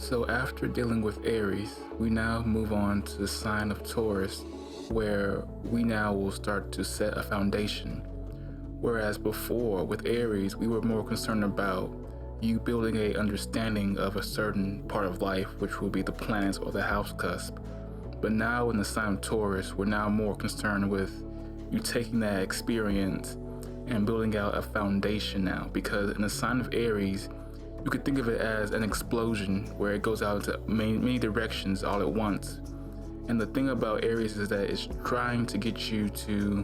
So after dealing with Aries, we now move on to the sign of Taurus, where we now will start to set a foundation. Whereas before, with Aries, we were more concerned about you building a understanding of a certain part of life, which will be the planets or the house cusp. But now in the sign of Taurus, we're now more concerned with you taking that experience and building out a foundation now. Because in the sign of Aries, you could think of it as an explosion where it goes out into many directions all at once. And the thing about Aries is that it's trying to get you to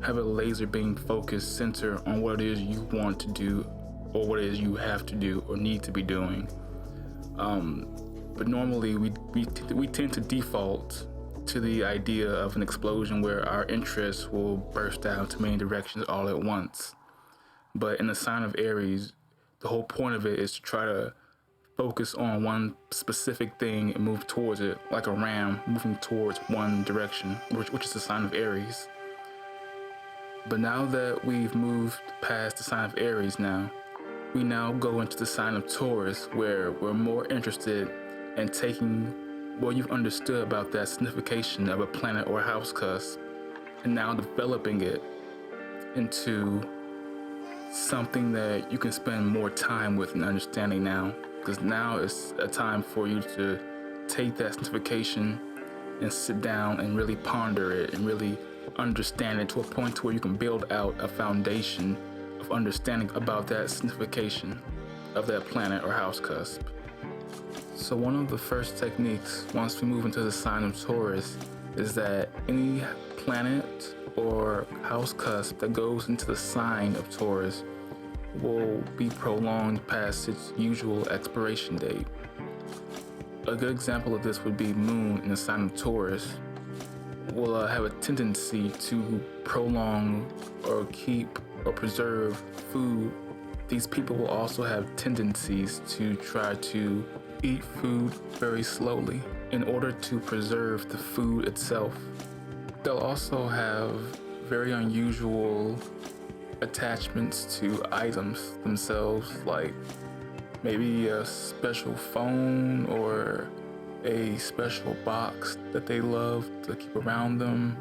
have a laser beam focused center on what it is you want to do, or what it is you have to do or need to be doing. But normally we tend to default to the idea of an explosion where our interests will burst out to many directions all at once. But in the sign of Aries, the whole point of it is to try to focus on one specific thing and move towards it, like a ram moving towards one direction, which is the sign of Aries. But now that we've moved past the sign of Aries we now go into the sign of Taurus, where we're more interested in taking what you've understood about that signification of a planet or a house cusp and now developing it into something that you can spend more time with and understanding now. Because now it's a time for you to take that signification and sit down and really ponder it and really understand it to a point where you can build out a foundation of understanding about that signification of that planet or house cusp. So one of the first techniques once we move into the sign of Taurus is that any planet or house cusp that goes into the sign of Taurus will be prolonged past its usual expiration date. A good example of this would be Moon in the sign of Taurus will have a tendency to prolong or keep or preserve food. These people will also have tendencies to try to eat food very slowly in order to preserve the food itself. They'll also have very unusual attachments to items themselves, like maybe a special phone or a special box that they love to keep around them,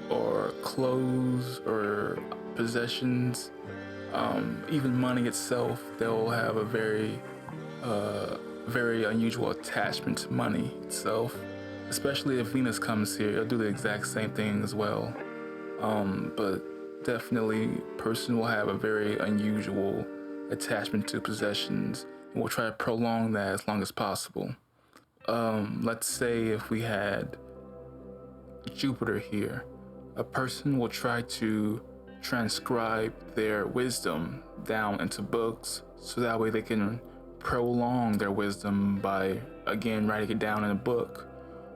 or clothes or possessions, even money itself. They'll have a very unusual attachment to money itself. Especially if Venus comes here, it'll do the exact same thing as well. But definitely, person will have a very unusual attachment to possessions and will try to prolong that as long as possible. Let's say if we had Jupiter here, a person will try to transcribe their wisdom down into books so that way they can prolong their wisdom by, again, writing it down in a book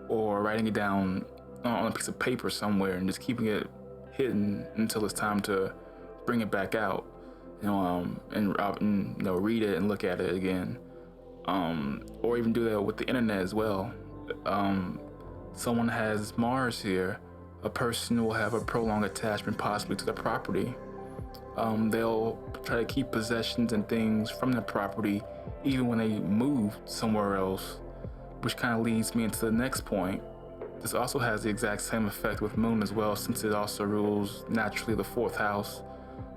or writing it down on a piece of paper somewhere and just keeping it hidden until it's time to bring it back out, and read it and look at it again. Or even do that with the internet as well. Someone has Mars here, a person will have a prolonged attachment possibly to the property. They'll try to keep possessions and things from the property even when they move somewhere else, which kind of leads me into the next point. This also has the exact same effect with Moon as well, since it also rules naturally the fourth house.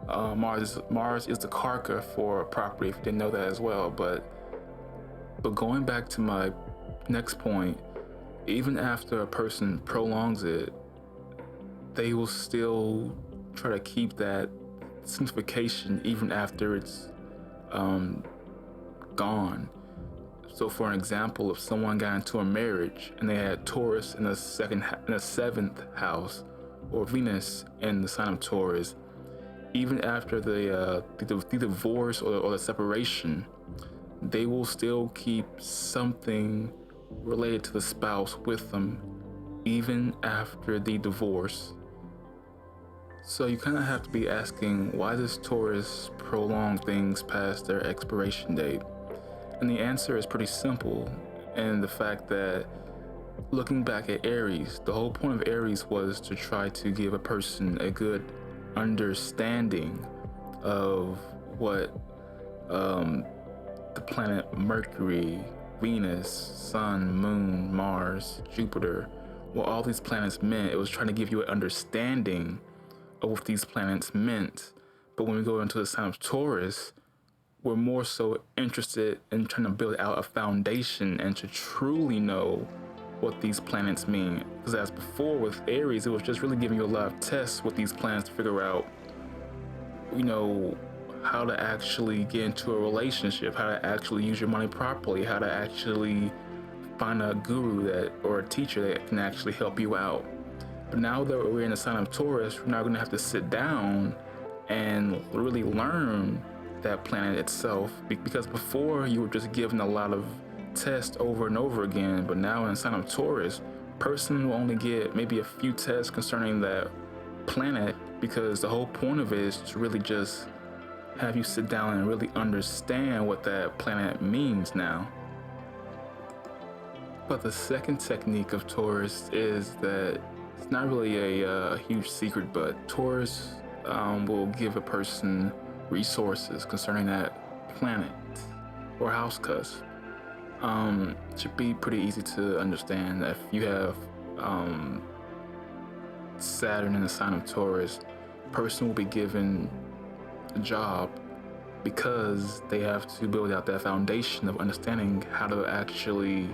Mars is the karka for property, if you didn't know that as well. But going back to my next point, even after a person prolongs it, they will still try to keep that signification even after it's gone. So for an example, if someone got into a marriage and they had Taurus in the seventh house, or Venus in the sign of Taurus, even after the divorce or the separation, they will still keep something related to the spouse with them even after the divorce. So you kind of have to be asking, why does Taurus prolong things past their expiration date? And the answer is pretty simple, in the fact that looking back at Aries, the whole point of Aries was to try to give a person a good understanding of what the planet Mercury, Venus, Sun, Moon, Mars, Jupiter, what all these planets meant. It was trying to give you an understanding of what these planets meant. But when we go into the sign of Taurus, we're more so interested in trying to build out a foundation and to truly know what these planets mean. Because as before with Aries, it was just really giving you a lot of tests with these planets to figure out, how to actually get into a relationship, how to actually use your money properly, how to actually find a guru or a teacher that can actually help you out. But now that we're in the sign of Taurus, we're now going to have to sit down and really learn that planet itself, because before you were just given a lot of tests over and over again, but now in the sign of Taurus, person will only get maybe a few tests concerning that planet, because the whole point of it is to really just have you sit down and really understand what that planet means now. But the second technique of Taurus is that it's not really a huge secret, but Taurus will give a person resources concerning that planet or house cusp. It should be pretty easy to understand that if you have Saturn in the sign of Taurus, a person will be given a job because they have to build out that foundation of understanding how to actually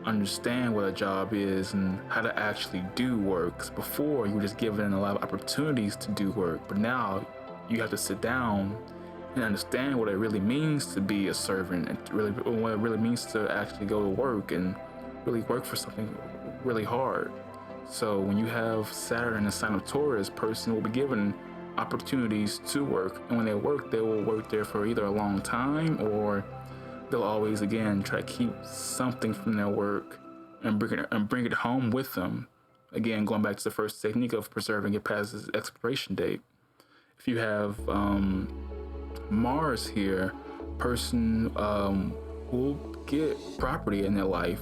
understand what a job is and how to actually do work. 'Cause before, you were just given a lot of opportunities to do work, but now you have to sit down and understand what it really means to be a servant, and what it really means to actually go to work and really work for something really hard. So when you have Saturn in the sign of Taurus, person will be given opportunities to work, and when they work, they will work there for either a long time, or they'll always again try to keep something from their work and bring it home with them. Again, going back to the first technique of preserving it past its expiration date. If you have Mars here, person will get property in their life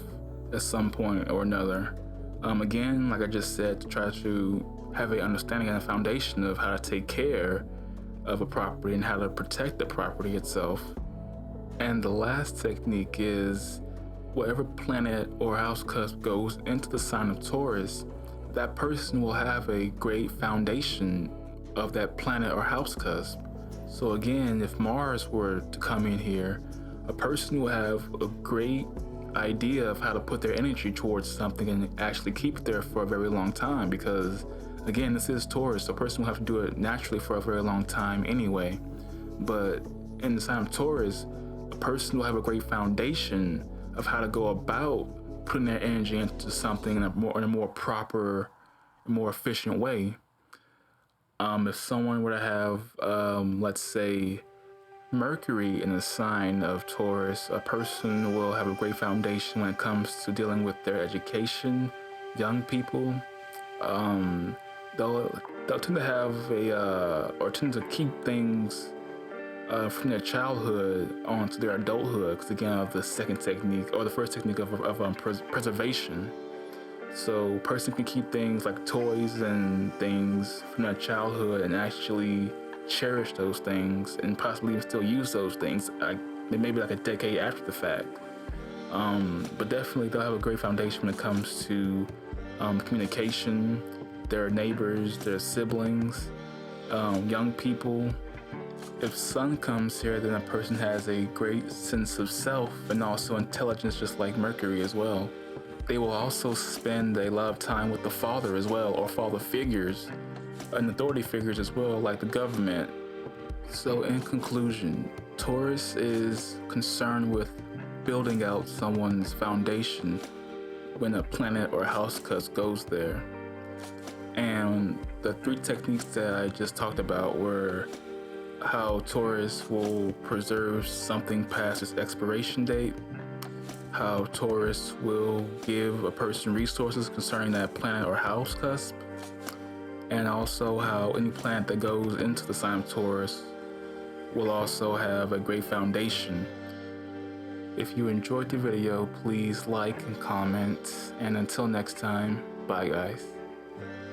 at some point or another. Again, like I just said, to try to have an understanding and a foundation of how to take care of a property and how to protect the property itself. And the last technique is whatever planet or house cusp goes into the sign of Taurus, that person will have a great foundation of that planet or house cusp. So again, if Mars were to come in here, a person will have a great idea of how to put their energy towards something and actually keep it there for a very long time, because again, this is Taurus, so a person will have to do it naturally for a very long time anyway. But in the sign of Taurus, a person will have a great foundation of how to go about putting their energy into something in a more proper, more efficient way. If someone were to have, let's say, Mercury in the sign of Taurus, a person will have a great foundation when it comes to dealing with their education. Young people, they'll tend to have or tend to keep things from their childhood onto their adulthood, because again, of the second technique or the first technique of preservation. So a person can keep things like toys and things from their childhood and actually cherish those things and possibly even still use those things, maybe like a decade after the fact. But definitely they'll have a great foundation when it comes to communication, their neighbors, their siblings, young people. If Sun comes here, then a person has a great sense of self and also intelligence, just like Mercury as well. They will also spend a lot of time with the father as well, or father figures and authority figures as well, like the government. So in conclusion, Taurus is concerned with building out someone's foundation when a planet or house cusp goes there. And the three techniques that I just talked about were how Taurus will preserve something past its expiration date, how Taurus will give a person resources concerning that planet or house cusp, and also how any planet that goes into the sign of Taurus will also have a great foundation. If you enjoyed the video, please like and comment, and until next time, bye guys.